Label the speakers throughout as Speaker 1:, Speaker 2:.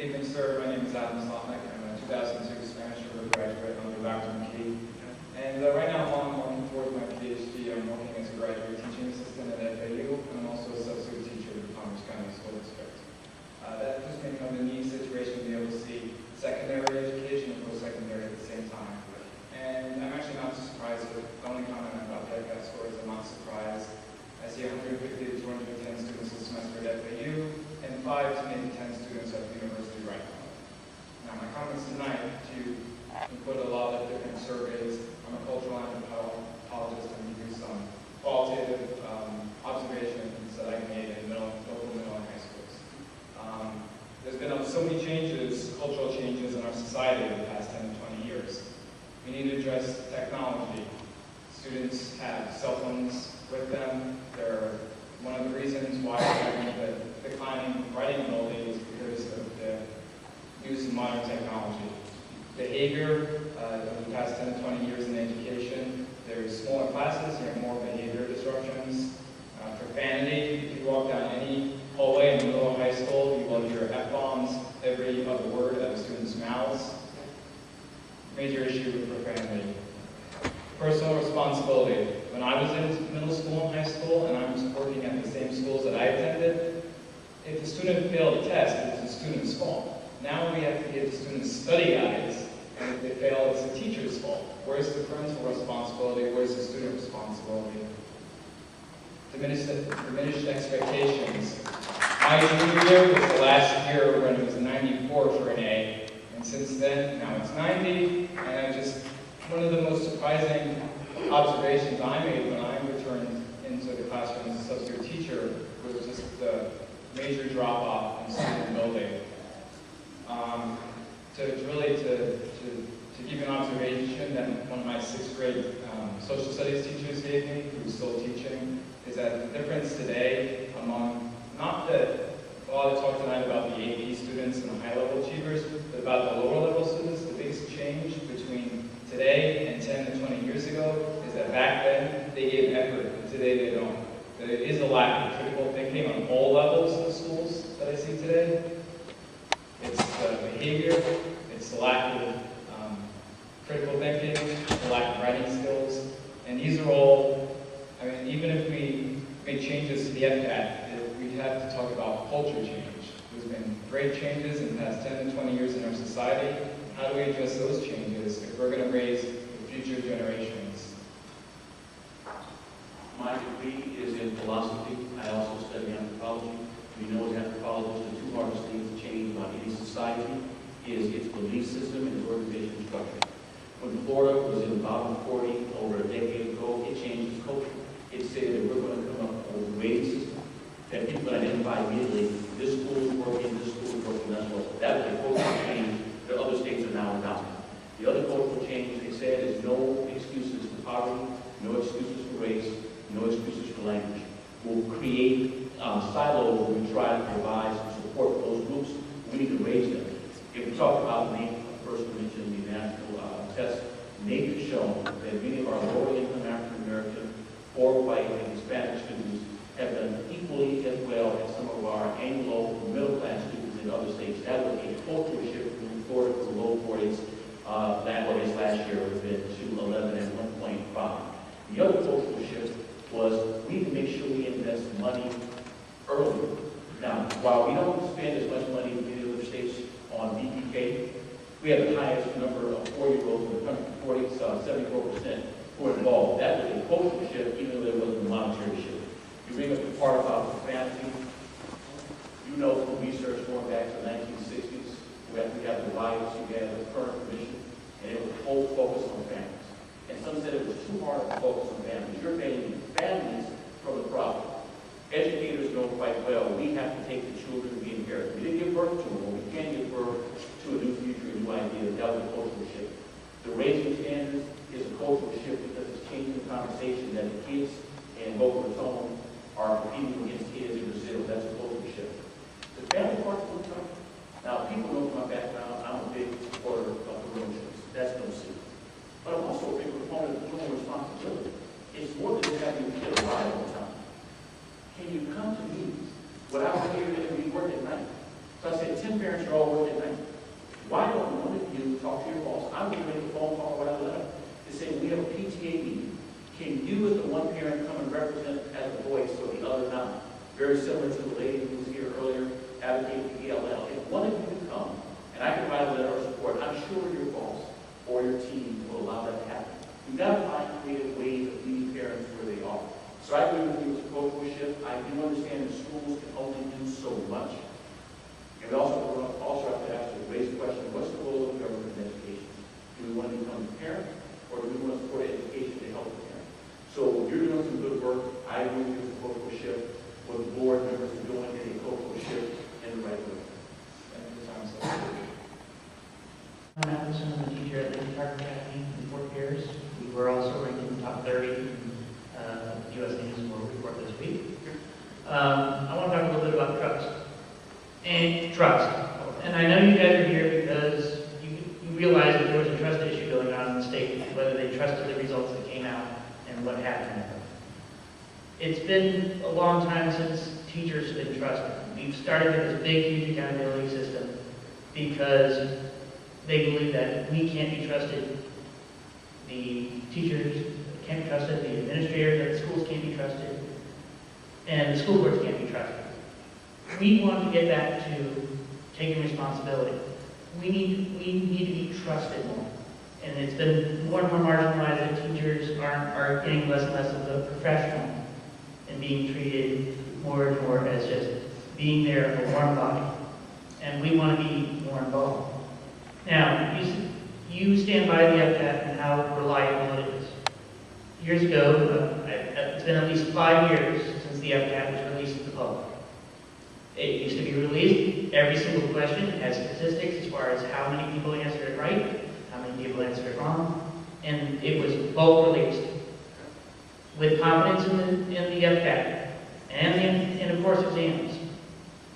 Speaker 1: Good evening, sir. My name is Adam Slotnick. I'm a 2002 Spanish undergraduate under Dr. McKee. And right now, while I'm working towards my PhD, I'm working as a graduate teaching assistant at FAU, and I'm also a substitute teacher at the Palm Beach County School District. That puts me in kind of a neat situation to be able to see secondary education and post-secondary at the same time. And I'm actually not too surprised with the only comment about the ECAT scores. I'm not surprised. I see 150 to 210 students this semester at FAU, and 5 to maybe 10 students at the university right now. Now, my comments tonight to include a lot of different surveys. I'm a cultural anthropologist, and we do some qualitative observations that I've made in local middle and high schools. There's been so many changes, cultural changes in our society in the past 10 to 20 years. We need to address technology. Students have cell phones with them. They're one of the reasons why we're having the declining writing ability is because of the use of modern technology. Behavior, over the past 10 to 20 years in education, there's smaller classes, you have more behavior disruptions. Profanity, if you walk down any hallway in the middle of high school, you will hear F-bombs every other word out of students' mouths. Major issue with profanity. Personal responsibility. When I was in middle school and high school, and I was working at the same schools that I attended, if the student failed a test, it was the student's fault. Now we have to give the students study guides, and if they fail, it's the teacher's fault. Where's the parental responsibility? Where's the student responsibility? Diminished expectations. My junior year was the last year when it was 94 for an A, and since then, now it's 90, and one of the most surprising observations I made when I returned into the classroom as a substitute teacher was just the major drop-off in student building. To give you an observation that one of my 6th grade social studies teachers gave me, who's still teaching, is that the difference today among, not that a lot of talk tonight about the AP students and the high-level achievers, but about the lower-level students, the biggest change between today and 10 to 20 years ago is that back then they gave effort, and today they don't. There is a lack of critical thinking on all levels of schools that I see today. It's the behavior, it's the lack of critical thinking, the lack of writing skills, and these are all, even if we make changes to the FCAT, we have to talk about culture change. There's been great changes in the past 10 to 20 years in our society. How do we address those changes if we're going to raise the future generations?
Speaker 2: My degree is in philosophy. I also study anthropology. We know as anthropologists the two hardest things to change about any society is its belief system and its organizational structure. When Florida was in the bottom 40 over a decade ago, it changed its culture. It said that we're going to come up with a rating system that people can identify immediately. This school is working, this school is working, that's what. That was a cultural change that other states are now adopting. The other cultural change, they said, is no excuses for poverty, no excuses for race, no excuses for language. We'll create silos where we try to provide some support for those groups. We need to raise them. If we talk about NAEP, first we mentioned the national test, NAEP has shown that many of our lower-income African-American, poor white, and Hispanic students have done equally as well as some of our Anglo middle-class students in other states. That was a cultural shift from Florida to the low 40s. Last year has been to 11 and 1.5. The other cultural shift was we need to make sure we invest money earlier. Now, while we don't spend as much money as many other states on VPK, we have the highest number of 4-year-olds in the country, 74% who are involved. That was a cultural shift, even though there wasn't a monetary shift. You bring up the part about profanity. You know from research going back to the 1960s, we have the riots, you had the current commission, and it was a whole focus on families. And some said it was too hard to focus on families. You're banning families from the problem. Educators know quite well we have to take the children we inherit. We didn't give birth to them, but we can give birth to a new future, a new idea. That was a cultural shift. The raising standards is a cultural shift because it's changing the conversation that the kids in Boca Raton are competing against kids in Brazil. 10 parents are all working at night. Why don't one of you talk to your boss? I would make a phone call or write a letter to say, we have a PTA meeting. Can you, as the one parent, come and represent as a voice so the other not? Very similar to the lady who was here earlier advocating for ELL. If one of you can come, and I can write a letter of support, I'm sure your boss or your team will allow that to happen. You've got to find creative ways of meeting parents where they are. So I agree with you with the cultural shift. I do understand that schools can only do so much. And we also have to ask the raise the question, what's the role of government in education? Do we want to become a parent, or do we want to support education to help the parent? So you're doing some good work. I agree with you with the cultural shift. What the board members are doing in a cultural shift in the right way. Thank you for your time, sir.
Speaker 3: I'm Anderson, I'm a teacher at Lincoln Park Academy in Fort Pierce. We were also ranked in the top 30 in U.S. News and World Report this week. I want to talk a little bit about trust. And I know you guys are here because you realize that there was a trust issue going on in the state, whether they trusted the results that came out and what happened. It's been a long time since teachers have been trusted. We've started with this big, huge accountability system because they believe that we can't be trusted, the teachers can't be trusted, the administrators at the schools can't be trusted, and the school boards can't be trusted. We want to get back to taking responsibility. We need to be trusted more. And it's been more and more marginalized that teachers are getting less and less of the professional and being treated more and more as just being there for warm body. And we want to be more involved. Now, you stand by the FCAT and how reliable it is. Years ago, it's been at least 5 years since the FCAT was released to the public. It used to be released, every single question has statistics as far as how many people answered it right, how many people answered it wrong, and it was bulk released. With confidence in the FCAT and in of course exams.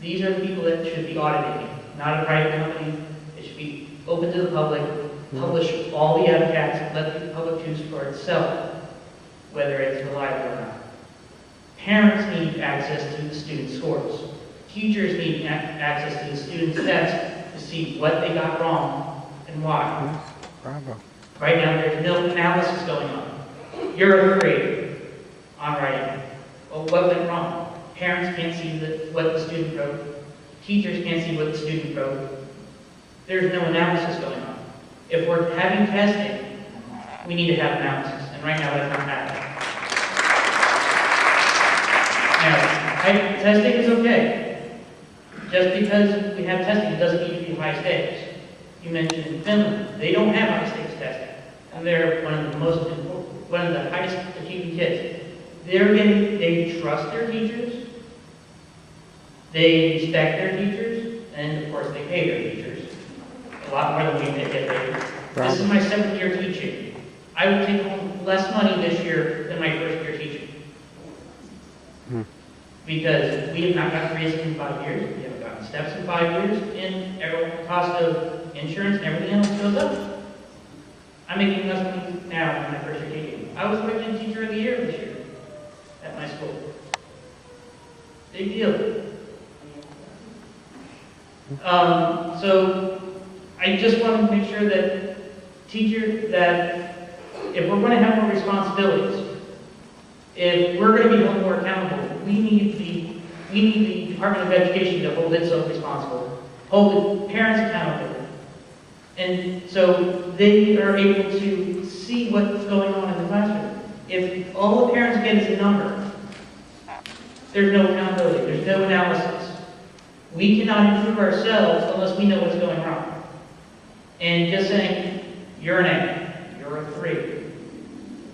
Speaker 3: These are the people that should be audited, not a private company. It should be open to the public, publish all the FCATs, let the public choose for itself whether it's reliable or not. Parents need access to the student scores. Teachers need access to the student's tests to see what they got wrong and why.
Speaker 4: Bravo.
Speaker 3: Right now, there's no analysis going on. You're a grader on writing. Well, what went wrong? Parents can't see what the student wrote. Teachers can't see what the student wrote. There's no analysis going on. If we're having testing, we need to have analysis. And right now, that's not happening. Now, testing is okay. Just because we have testing doesn't need to be high stakes. You mentioned in Finland, they don't have high stakes testing. And they're one of the highest achieving kids. They trust their teachers, they respect their teachers, and of course they pay their teachers. A lot more than we get paid. This is my 7th year teaching. I would take home less money this year than my first year teaching. Because we have not gotten raises in 5 years, we haven't gotten steps in 5 years, and the cost of insurance and everything else goes up. I'm making less money now than my first year teaching. I was elected Teacher of the Year this year at my school. Big deal. So I just want to make sure that if we're going to have more responsibilities, if we're going to be held more accountable, we need the Department of Education to hold itself responsible, hold the parents accountable, and so they are able to see what's going on in the classroom. If all the parents get is a number, there's no accountability, there's no analysis. We cannot improve ourselves unless we know what's going wrong. And just saying, you're an A, you're a 3,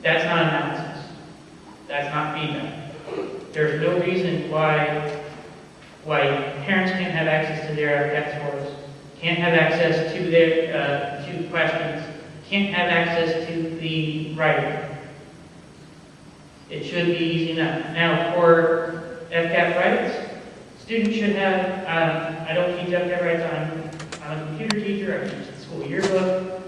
Speaker 3: that's not analysis. That's not feedback. There's no reason why parents can't have access to their FCAT scores, can't have access to their to questions, can't have access to the writing. It should be easy enough. Now, for FCAT writes, students should have. I don't teach FCAT writes. I'm a computer teacher. I teach the school yearbook,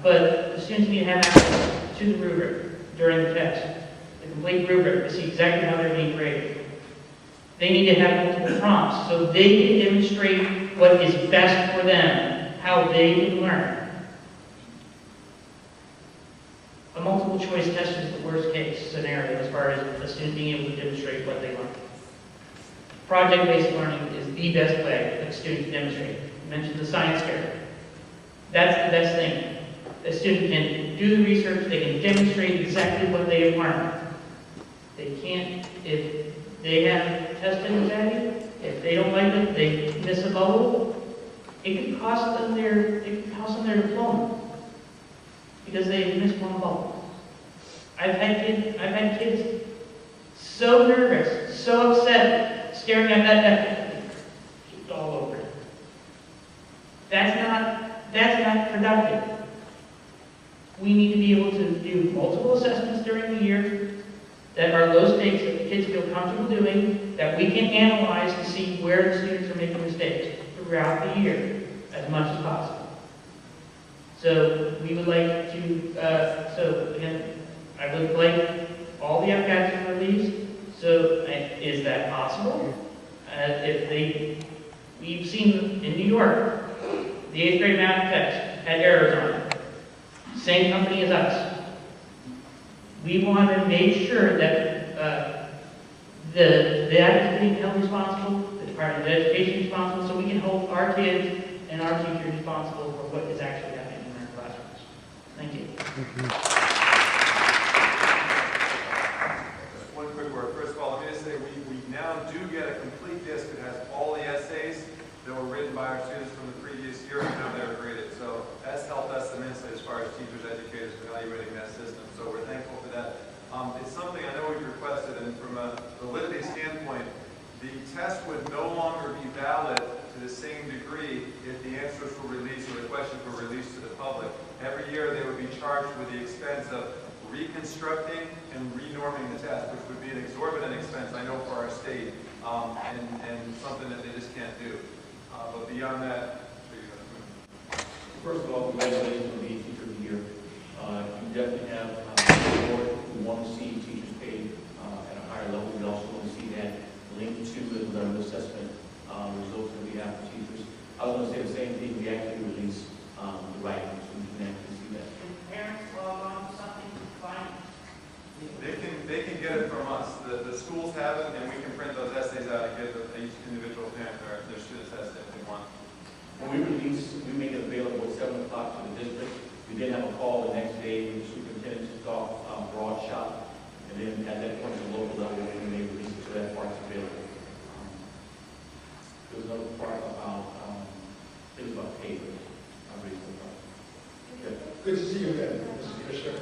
Speaker 3: but the students need to have access to the rubric during the test, the complete rubric, to see exactly how they're being graded. They need to have multiple prompts so they can demonstrate what is best for them, how they can learn. A multiple choice test is the worst case scenario as far as a student being able to demonstrate what they learn. Project-based learning is the best way that a student can demonstrate. You mentioned the science fair. That's the best thing. A student can do the research, they can demonstrate exactly what they have learned. They can't, if they have test anxiety, if they don't like it, they miss a bubble, it could cost them their diploma because they missed one bubble. I've had kids so nervous, so upset, staring at that desk, just all over it. That's not productive. We need to be able to do multiple assessments during the year that are low stakes, that the kids feel comfortable doing, that we can analyze to see where the students are making mistakes throughout the year as much as possible. So we would like to, so again, I would like all the FCATs released. So is that possible? We've seen in New York, the 8th grade math test had errors on it. Same company as us. We want to make sure that that is being held responsible, the Department of Education responsible, so we can hold our kids and our teachers responsible for what is actually happening in our classrooms. Thank you.
Speaker 4: One quick word. First of all, let me just say we now do get a complete disc that has all the essays that were written by our students from the previous year and how they were graded. So that's helped us immensely as far as teachers, educators evaluating that system. So we're thankful for that. It's something I know we've requested, and from a validity standpoint, the test would no longer be valid to the same degree if the answers were released or the questions were released to the public. Every year they would be charged with the expense of reconstructing and renorming the test, which would be an exorbitant expense, I know, for our state, and something that they just can't do. But beyond that,
Speaker 2: First of all, congratulations on being Teacher of the Year. You definitely have a board who want to see teachers paid at a higher level. We also want to see that linked to the learning assessment results that we have for teachers. I was going to say the same thing. We actually release the writing, so we can actually see that.
Speaker 3: Can parents log on to something to find?
Speaker 4: they can get it from us. The schools have it, and we can print those essays out and give each individual parent their student's essay if they want.
Speaker 2: When we release, we make it available at 7 o'clock to the district. We then have a call the next day with the superintendent to talk broad shot, and then at that point, at the local level, we may release it, so that part's available. There was another part about, it was about papers.
Speaker 5: Good to see you again, Mr. Fisher.